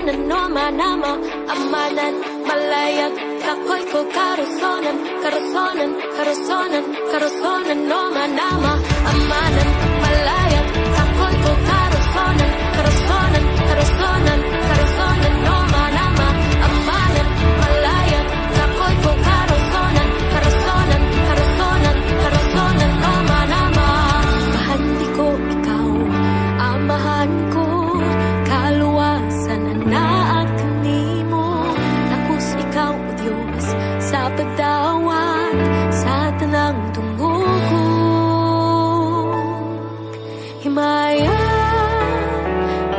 karasonan no manama amanan malayag kakoy ko karasonan karasonan karasonan karasonan no manama amanan malayag kakoy ko karasonan karasonan karasonan karasonan no manama amanan malayag kakoy ko karasonan karasonan karasonan karasonan no manama mahandi ko ikaw amahan ko kaluwasan na kanimo nakus ikaw o Diyos sa pagdawat sa tanang tungo himaya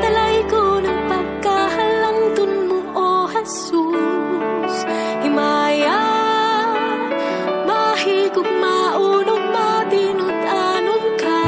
talay ko ng pagkahalangtun mo o Jesus himaya mahigog maunog matinut-anon ka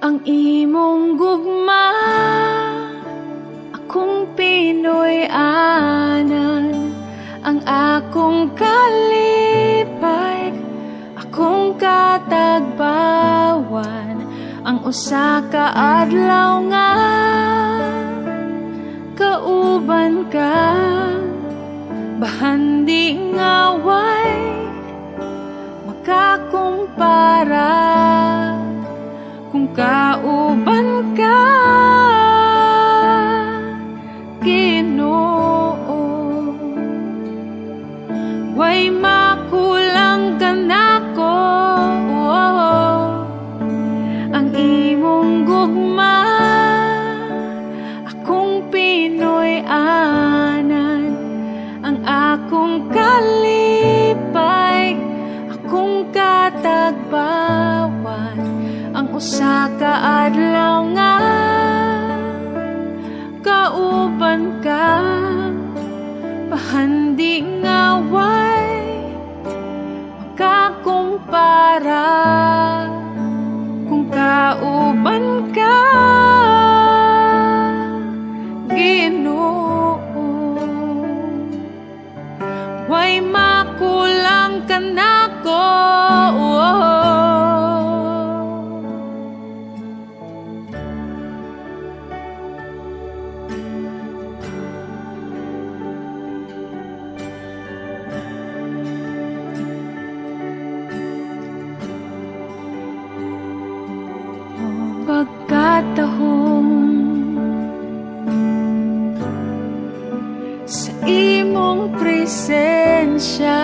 ang imong gugma akong Pinoy-anan ang akong kalipay akong katagbawan ang usa ka adlaw nga kauban ka bahan di ngaway makakumpara kung kauban ka Ginoo way makulang ka nako ang imong gugma akong Pinoy-anan ang akong kalipay akong katagbawan ang usa ka adlaw nga kauban ka pahandi nga way makakumpara kung kauban ka Ginoo way makulang ka nako pagkatahon sa imong presensya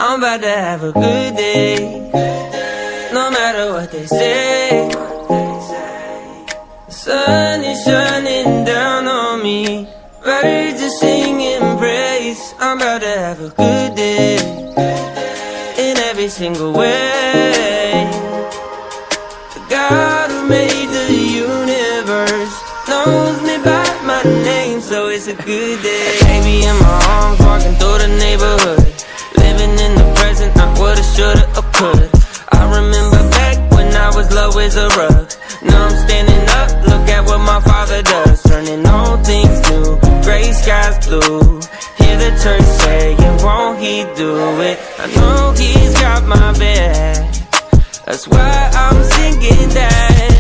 I'm about to have a good day, no matter what they say. The sun is shining down on me, birds are singing praise. I'm about to have a good day, in every single way. The God who made the universe knows me by my name, so it's a good day. Baby in my arms, walking through the neighborhood, living in the present, not woulda, shoulda, or coulda. I remember back when I was low as a rug. Now I'm standing up, look at what my father does, turning all things new, gray skies blue. Hear the church saying, won't he do it? I know he's got my back, that's why I'm singing that.